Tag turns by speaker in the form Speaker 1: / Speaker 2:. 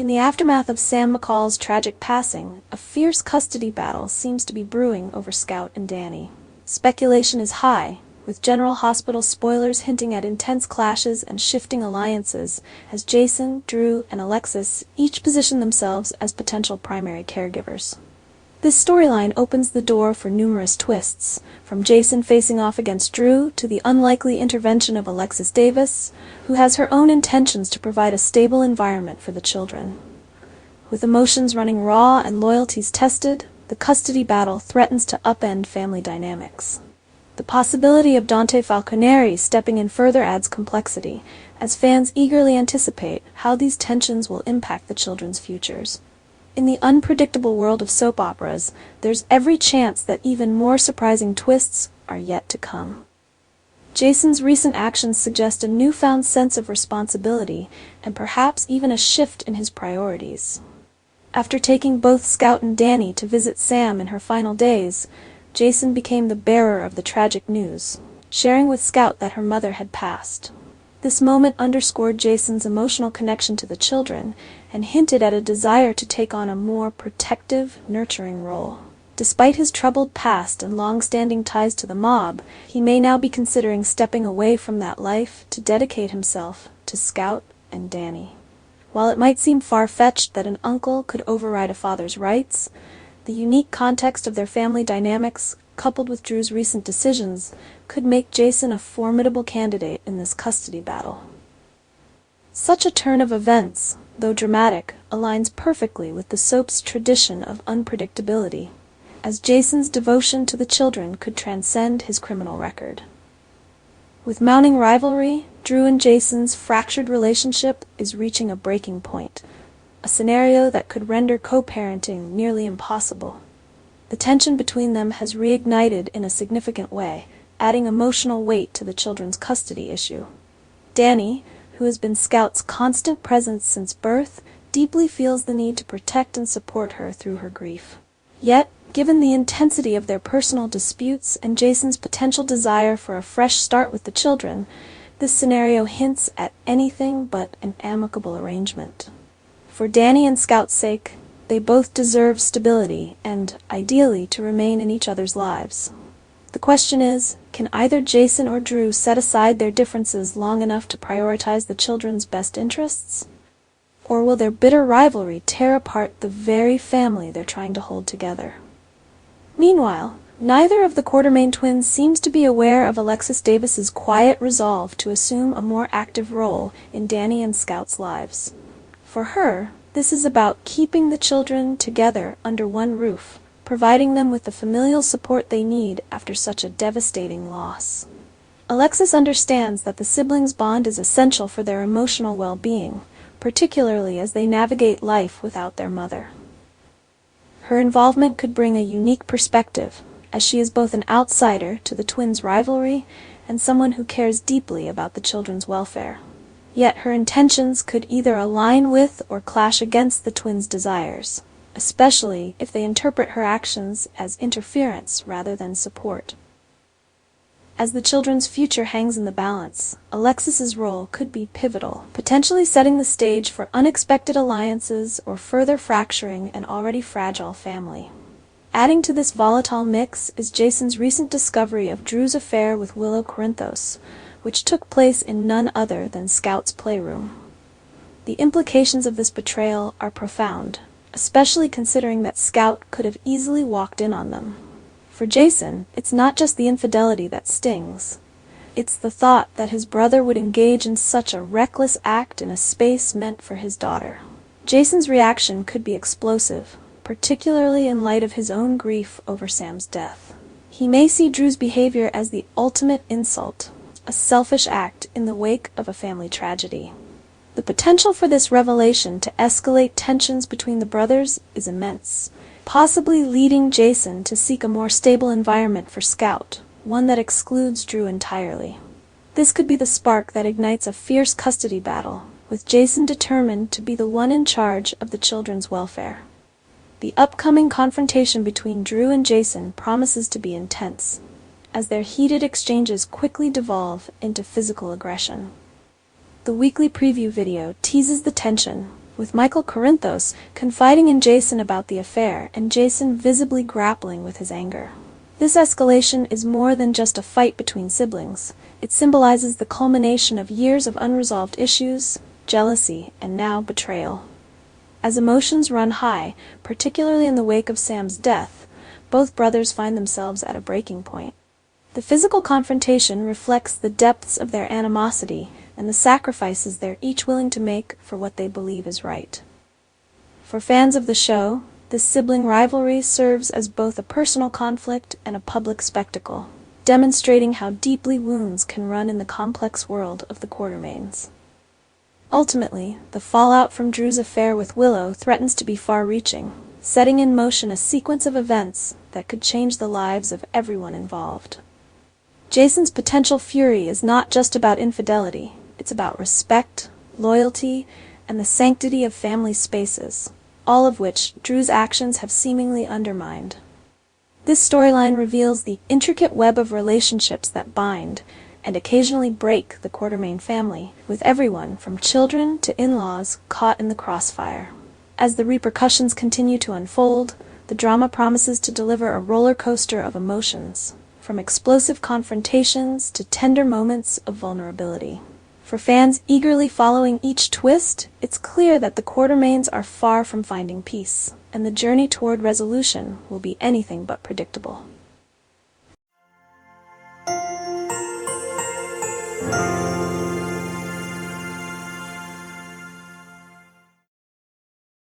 Speaker 1: In the aftermath of Sam McCall's tragic passing, a fierce custody battle seems to be brewing over Scout and Danny. Speculation is high, with General Hospital spoilers hinting at intense clashes and shifting alliances as Jason, Drew, and Alexis each position themselves as potential primary caregivers. This storyline opens the door for numerous twists, from Jason facing off against Drew to the unlikely intervention of Alexis Davis, who has her own intentions to provide a stable environment for the children. With emotions running raw and loyalties tested, the custody battle threatens to upend family dynamics. The possibility of Dante Falconeri stepping in further adds complexity, as fans eagerly anticipate how these tensions will impact the children's futures. In the unpredictable world of soap operas, there's every chance that even more surprising twists are yet to come. Jason's recent actions suggest a newfound sense of responsibility and perhaps even a shift in his priorities. After taking both Scout and Danny to visit Sam in her final days, Jason became the bearer of the tragic news, sharing with Scout that her mother had passed. This moment underscored Jason's emotional connection to the children and hinted at a desire to take on a more protective, nurturing role. Despite his troubled past and long-standing ties to the mob, he may now be considering stepping away from that life to dedicate himself to Scout and Danny. While it might seem far-fetched that an uncle could override a father's rights, the unique context of their family dynamics, coupled with Drew's recent decisions, could make Jason a formidable candidate in this custody battle. Such a turn of events, though dramatic, aligns perfectly with the soap's tradition of unpredictability, as Jason's devotion to the children could transcend his criminal record. With mounting rivalry, Drew and Jason's fractured relationship is reaching a breaking point, a scenario that could render co-parenting nearly impossible. The tension between them has reignited in a significant way, adding emotional weight to the children's custody issue. Danny, who has been Scout's constant presence since birth, deeply feels the need to protect and support her through her grief. Yet, given the intensity of their personal disputes and Jason's potential desire for a fresh start with the children, this scenario hints at anything but an amicable arrangement. For Danny and Scout's sake, they both deserve stability and, ideally, to remain in each other's lives. The question is, can either Jason or Drew set aside their differences long enough to prioritize the children's best interests? Or will their bitter rivalry tear apart the very family they're trying to hold together? Meanwhile, neither of the Quartermain twins seems to be aware of Alexis Davis's quiet resolve to assume a more active role in Danny and Scout's lives. For her, this is about keeping the children together under one roof, providing them with the familial support they need after such a devastating loss. Alexis understands that the siblings' bond is essential for their emotional well-being, particularly as they navigate life without their mother. Her involvement could bring a unique perspective, as she is both an outsider to the twins' rivalry and someone who cares deeply about the children's welfare. Yet her intentions could either align with or clash against the twins' desires, especially if they interpret her actions as interference rather than support. As the children's future hangs in the balance, Alexis's role could be pivotal, potentially setting the stage for unexpected alliances or further fracturing an already fragile family. Adding to this volatile mix is Jason's recent discovery of Drew's affair with Willow Corinthos, which took place in none other than Scout's playroom. The implications of this betrayal are profound, especially considering that Scout could have easily walked in on them. For Jason, it's not just the infidelity that stings. It's the thought that his brother would engage in such a reckless act in a space meant for his daughter. Jason's reaction could be explosive, particularly in light of his own grief over Sam's death. He may see Drew's behavior as the ultimate insult, a selfish act in the wake of a family tragedy. The potential for this revelation to escalate tensions between the brothers is immense, possibly leading Jason to seek a more stable environment for Scout, one that excludes Drew entirely. This could be the spark that ignites a fierce custody battle, with Jason determined to be the one in charge of the children's welfare. The upcoming confrontation between Drew and Jason promises to be intense, as their heated exchanges quickly devolve into physical aggression. The weekly preview video teases the tension, with Michael Corinthos confiding in Jason about the affair and Jason visibly grappling with his anger. This escalation is more than just a fight between siblings. It symbolizes the culmination of years of unresolved issues, jealousy, and now betrayal. As emotions run high, particularly in the wake of Sam's death, both brothers find themselves at a breaking point. The physical confrontation reflects the depths of their animosity and the sacrifices they're each willing to make for what they believe is right. For fans of the show, this sibling rivalry serves as both a personal conflict and a public spectacle, demonstrating how deeply wounds can run in the complex world of the Quartermaines. Ultimately, the fallout from Drew's affair with Willow threatens to be far-reaching, setting in motion a sequence of events that could change the lives of everyone involved. Jason's potential fury is not just about infidelity, it's about respect, loyalty, and the sanctity of family spaces, all of which Drew's actions have seemingly undermined. This storyline reveals the intricate web of relationships that bind and occasionally break the Quartermaine family, with everyone from children to in-laws caught in the crossfire. As the repercussions continue to unfold, the drama promises to deliver a roller coaster of emotions, from explosive confrontations to tender moments of vulnerability. For fans eagerly following each twist, it's clear that the Quartermaines are far from finding peace, and the journey toward resolution will be anything but predictable.